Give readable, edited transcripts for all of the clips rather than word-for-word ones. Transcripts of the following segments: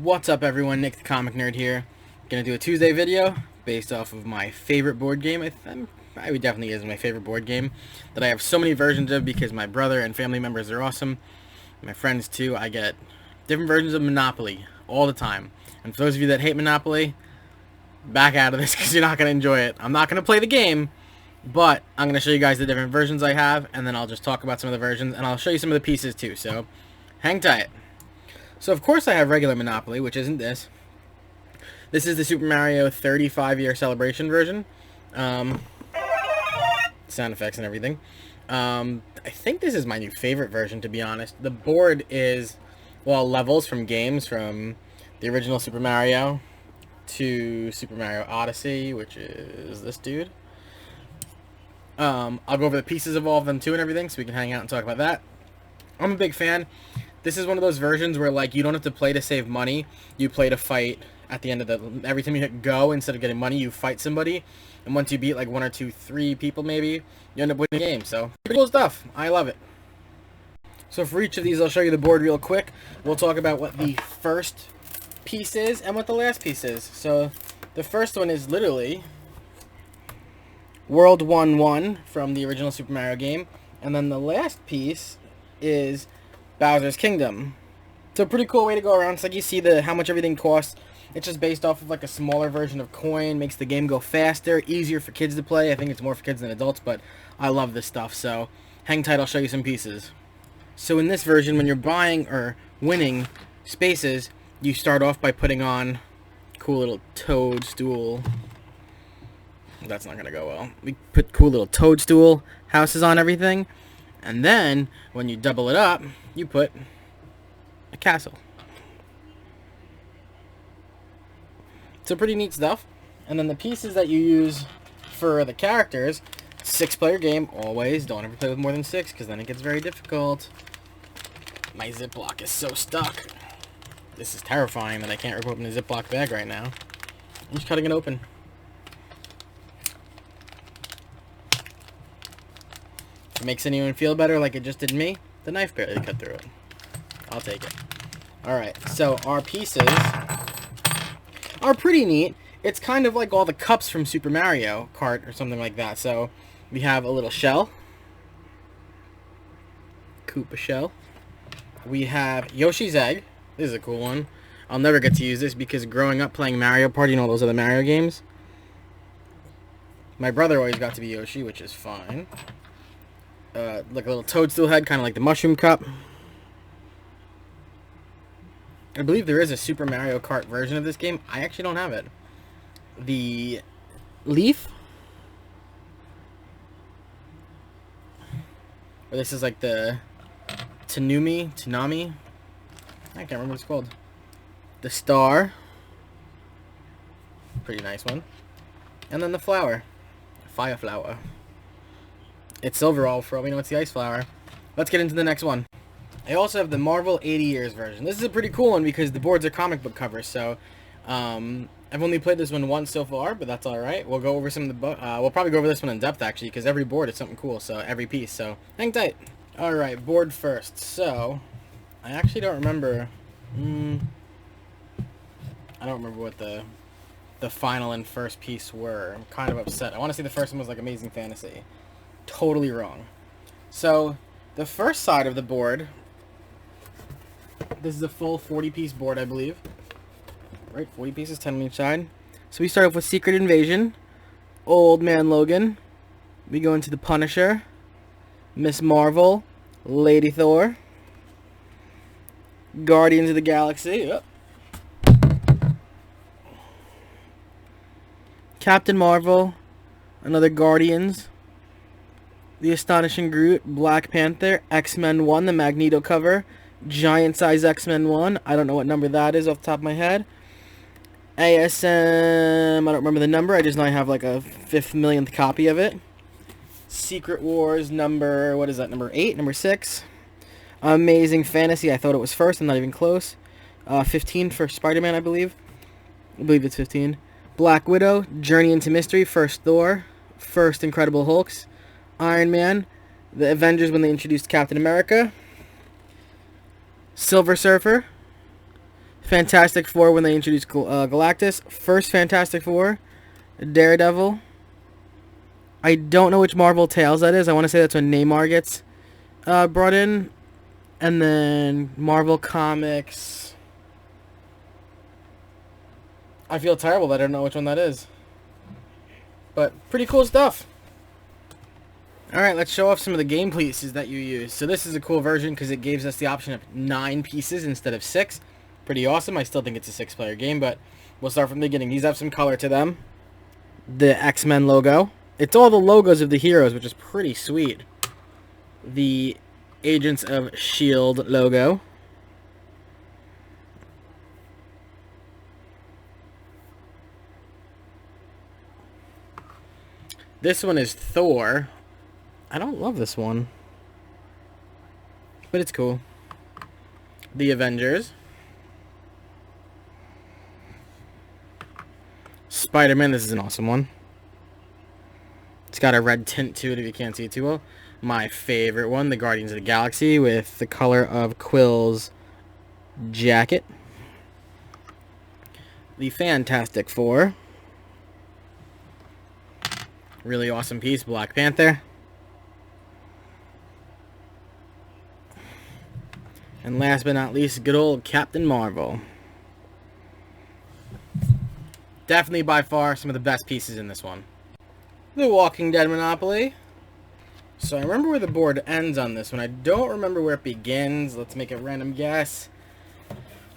What's up everyone, Nick the Comic Nerd here. Gonna do a Tuesday video based off of my favorite board game. I would definitely is my favorite board game that I have so many versions of because my brother and family members are awesome. My friends too. I get different versions of Monopoly all the time. And for those of you that hate Monopoly, back out of this because you're not gonna enjoy it. I'm not gonna play the game, but I'm gonna show you guys the different versions I have, and then I'll just talk about some of the versions, and I'll show you some of the pieces too. So hang tight. So of course I have regular Monopoly, which isn't this. This is the Super Mario 35-year celebration version. Sound effects and everything. I think this is my new favorite version, to be honest. The board is, well, levels from games from the original Super Mario to Super Mario Odyssey, which is this dude. I'll go over the pieces of all of them too and everything, so we can hang out and talk about that. I'm a big fan. This is one of those versions where, like, you don't have to play to save money. You play to fight at the end of the... Every time you hit go, instead of getting money, you fight somebody. And once you beat, like, 1 or 2, 3 people, maybe, you end up winning the game. So, pretty cool stuff. I love it. So, for each of these, I'll show you the board real quick. We'll talk about what the first piece is and what the last piece is. So, the first one is literally World 1-1 from the original Super Mario game. And then the last piece is Bowser's Kingdom. So pretty cool way to go around. It's like you see how much everything costs. It's just based off of like a smaller version of coin. Makes the game go faster, easier for kids to play. I think it's more for kids than adults, but I love this stuff. So hang tight, I'll show you some pieces. So in this version, when you're buying or winning spaces, you start off by putting on cool little toadstool. That's not gonna go well. We put cool little toadstool houses on everything. And then, when you double it up, you put a castle. So pretty neat stuff. And then the pieces that you use for the characters, 6-player game, always. Don't ever play with more than 6, because then it gets very difficult. My Ziploc is so stuck. This is terrifying that I can't rip open the Ziploc bag right now. I'm just cutting it open. If it makes anyone feel better like it just did me, the knife barely cut through it. I'll take it. Alright, so our pieces are pretty neat. It's kind of like all the cups from Super Mario Kart or something like that. So we have a little shell. Koopa shell. We have Yoshi's Egg. This is a cool one. I'll never get to use this because growing up playing Mario Party and all those other Mario games, my brother always got to be Yoshi, which is fine. Like a little toadstool head, kind of like the mushroom cup. I believe there is a Super Mario Kart version of this game. I actually don't have it. The leaf. Or this is like the Tsunami. I can't remember what it's called. The star. Pretty nice one. And then the flower. Fire flower. It's silver all for all we know it's the ice flower. Let's get into the next one. I also have the Marvel 80 Years version. This is a pretty cool one because the boards are comic book covers. So I've only played this one once so far, but that's all right. We'll go over some of the we'll probably go over this one in depth actually because every board is something cool. So every piece. So hang tight. All right, board first. So I actually don't remember. I don't remember what the final and first piece were. I'm kind of upset. I want to say the first one was like Amazing Fantasy. Totally wrong. So the first side of the board, this is a full 40-piece board, I believe. Right, 40 pieces, 10 on each side. So we start off with Secret Invasion, Old Man Logan. We go into the Punisher, Miss Marvel, Lady Thor, Guardians of the Galaxy, Captain Marvel, another Guardians, The Astonishing Groot, Black Panther, X-Men 1, the Magneto cover, giant size X-Men 1, I don't know what number that is off the top of my head, ASM, I don't remember the number, I just know I have like a 5 millionth copy of it, Secret Wars number, what is that, number 8, number 6, Amazing Fantasy, I thought it was first, I'm not even close, 15 for Spider-Man, I believe it's 15, Black Widow, Journey into Mystery, first Thor, first Incredible Hulks, Iron Man, the Avengers when they introduced Captain America, Silver Surfer, Fantastic Four when they introduced Galactus. First Fantastic Four. Daredevil. I don't know which Marvel Tales that is. I want to say that's when Namor gets brought in. And then Marvel Comics. I feel terrible that I don't know which one that is. But pretty cool stuff. Alright, let's show off some of the game pieces that you use. So this is a cool version because it gives us the option of 9 pieces instead of 6. Pretty awesome. I still think it's a 6-player game, but we'll start from the beginning. These have some color to them. The X-Men logo. It's all the logos of the heroes, which is pretty sweet. The Agents of S.H.I.E.L.D. logo. This one is Thor. I don't love this one, but it's cool. The Avengers. Spider-Man, this is an awesome one. It's got a red tint to it if you can't see it too well. My favorite one, the Guardians of the Galaxy with the color of Quill's jacket. The Fantastic Four. Really awesome piece, Black Panther. And last but not least, good old Captain Marvel. Definitely by far some of the best pieces in this one. The Walking Dead Monopoly. So I remember where the board ends on this one. I don't remember where it begins. Let's make a random guess.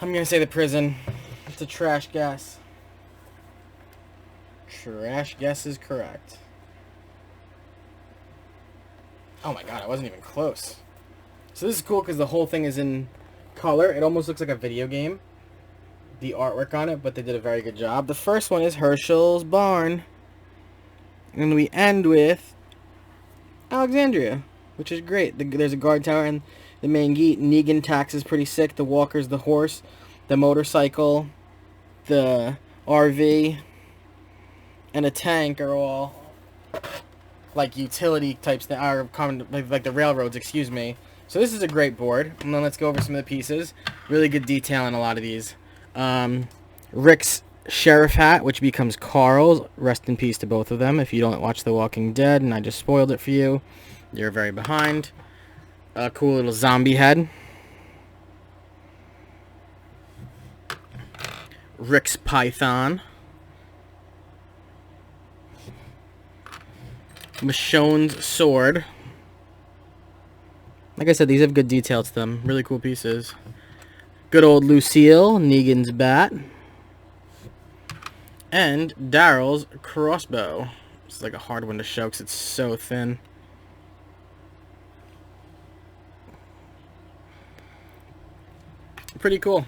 I'm going to say the prison. It's a trash guess. Trash guess is correct. Oh my god, I wasn't even close. So this is cool because the whole thing is in color. It almost looks like a video game. The artwork on it, but they did a very good job. The first one is Herschel's Barn. And we end with Alexandria, which is great. There's a guard tower and the main gate. Negan tax is pretty sick. The walker's the horse. The motorcycle. The RV. And a tank are all like utility types that are common, like the railroads, excuse me. So this is a great board. And then let's go over some of the pieces. Really good detail in a lot of these. Rick's sheriff hat, which becomes Carl's. Rest in peace to both of them. If you don't watch The Walking Dead and I just spoiled it for you, you're very behind. A cool little zombie head. Rick's python. Michonne's sword. Like I said, these have good detail to them. Really cool pieces. Good old Lucille, Negan's bat. And Daryl's crossbow. It's like a hard one to show because it's so thin. Pretty cool.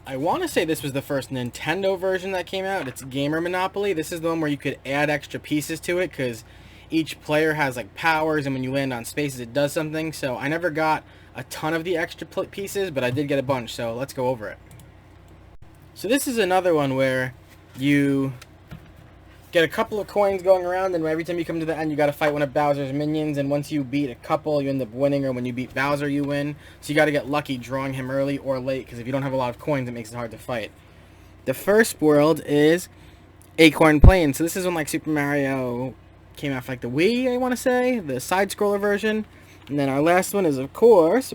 I want to say this was the first Nintendo version that came out. It's Gamer Monopoly. This is the one where you could add extra pieces to it because each player has like powers, and when you land on spaces it does something. So I never got a ton of the extra pieces, but I did get a bunch, so let's go over it. So this is another one where you get a couple of coins going around, and every time you come to the end you got to fight one of Bowser's minions, and once you beat a couple you end up winning, or when you beat Bowser you win. So you got to get lucky drawing him early or late, because if you don't have a lot of coins it makes it hard to fight. The first world is Acorn Plain. So this is when like Super Mario came out for like the Wii, I want to say, the side-scroller version. And then our last one is, of course,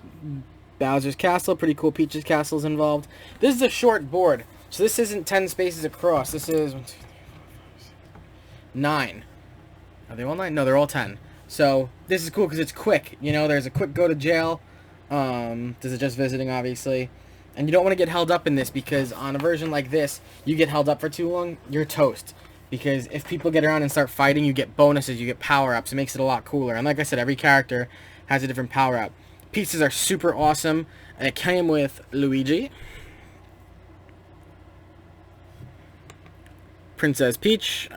Bowser's Castle. Pretty cool. Peach's Castle's involved. This is a short board, so this isn't 10 spaces across. This is 1, 2, 3, 4, 5, 6, 9. Are they all 9? No, they're all 10. So this is cool because it's quick. You know, there's a quick go to jail. This is just visiting, obviously. And you don't want to get held up in this, because on a version like this, you get held up for too long, you're toast. Because if people get around and start fighting, you get bonuses, you get power-ups. It makes it a lot cooler. And like I said, every character has a different power-up. Pieces are super awesome. And it came with Luigi, Princess Peach.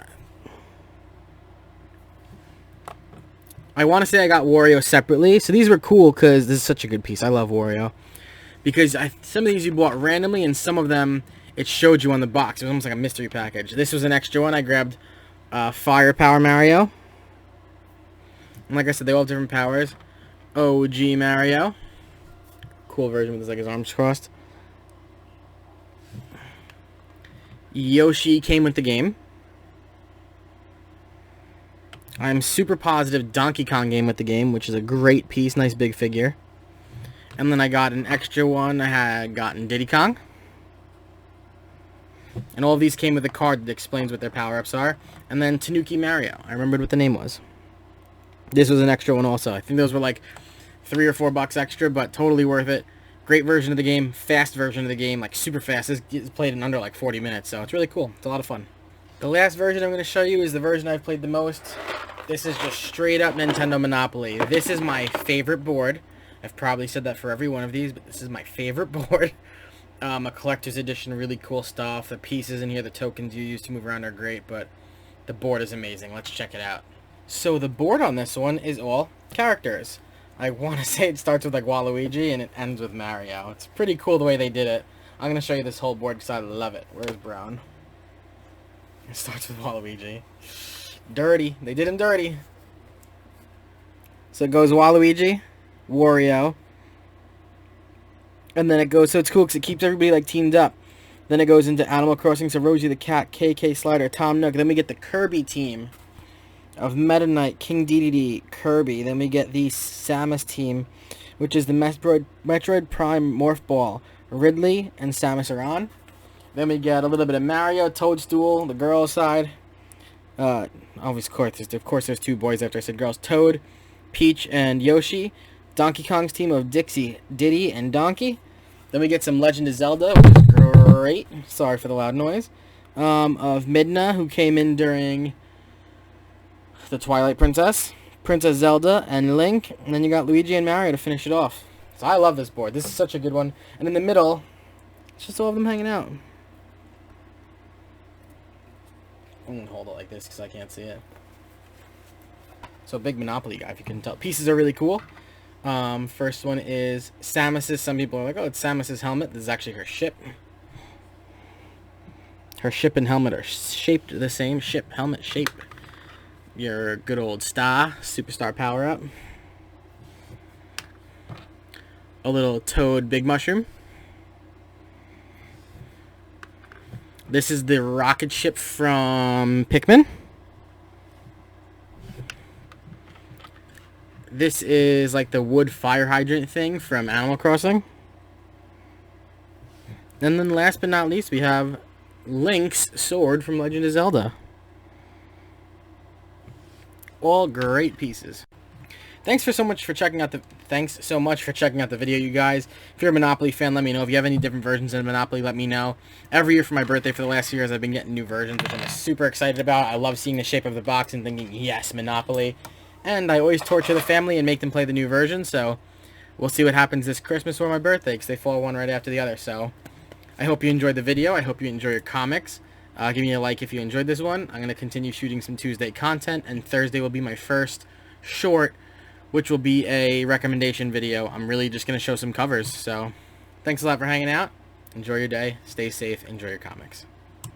I want to say I got Wario separately. So these were cool because this is such a good piece. I love Wario. Because some of these you bought randomly, and some of them it showed you on the box. It was almost like a mystery package. This was an extra one. I grabbed Firepower Mario. And like I said, they all have different powers. OG Mario. Cool version with like his arms crossed. Yoshi came with the game. I'm super positive Donkey Kong came with the game, which is a great piece, nice big figure. And then I got an extra one. I had gotten Diddy Kong. And all of these came with a card that explains what their power-ups are. And then Tanuki Mario. I remembered what the name was. This was an extra one also. I think those were like $3 or $4 extra, but totally worth it. Great version of the game, fast version of the game, like super fast. This gets played in under like 40 minutes, so it's really cool. It's a lot of fun. The last version I'm going to show you is the version I've played the most. This is just straight up Nintendo Monopoly. This is my favorite board. I've probably said that for every one of these, but this is my favorite board. A collector's edition, really cool stuff. The pieces in here, the tokens you use to move around are great, but the board is amazing. Let's check it out. So the board on this one is all characters. I want to say it starts with like Waluigi and it ends with Mario. It's pretty cool the way they did it. I'm going to show you this whole board because I love it. Where's Brown? It starts with Waluigi. Dirty. They did him dirty. So it goes Waluigi, Wario, and then it goes, so it's cool because it keeps everybody like teamed up. Then it goes into Animal Crossing, so Rosie the Cat, KK Slider, Tom Nook. Then we get the Kirby team of Meta Knight, King Dedede, Kirby. Then we get the Samus team, which is the Metroid Prime Morph Ball, Ridley and Samus Aran. Then we get a little bit of Mario, Toadstool, the girls' side. Of course, there's two boys after I said girls. Toad, Peach, and Yoshi. Donkey Kong's team of Dixie, Diddy, and Donkey. Then we get some Legend of Zelda, which is great. Sorry for the loud noise. Of Midna, who came in during the Twilight Princess, Princess Zelda, and Link. And then you got Luigi and Mario to finish it off. So I love this board. This is such a good one. And in the middle, it's just all of them hanging out. I'm going to hold it like this because I can't see it. So big Monopoly guy, if you can tell. Pieces are really cool. First one is Samus's. Some people are like, oh, it's Samus's helmet. This is actually her ship. Her ship and helmet are shaped the same. Ship, helmet, shape. Your good old Star, Superstar power-up. A little Toad Big Mushroom. This is the rocket ship from Pikmin. This is like the wood fire hydrant thing from Animal Crossing. And then last but not least, we have Link's sword from Legend of Zelda. All great pieces. Thanks so much for checking out the video, you guys. If you're a Monopoly fan, let me know. If you have any different versions of Monopoly, let me know. Every year for my birthday for the last few years, I've been getting new versions, which I'm super excited about. I love seeing the shape of the box and thinking, yes, Monopoly. And I always torture the family and make them play the new version, so we'll see what happens this Christmas or my birthday, because they fall one right after the other. So I hope you enjoyed the video. I hope you enjoy your comics. Give me a like if you enjoyed this one. I'm going to continue shooting some Tuesday content, and Thursday will be my first short, which will be a recommendation video. I'm really just going to show some covers. So thanks a lot for hanging out. Enjoy your day. Stay safe. Enjoy your comics.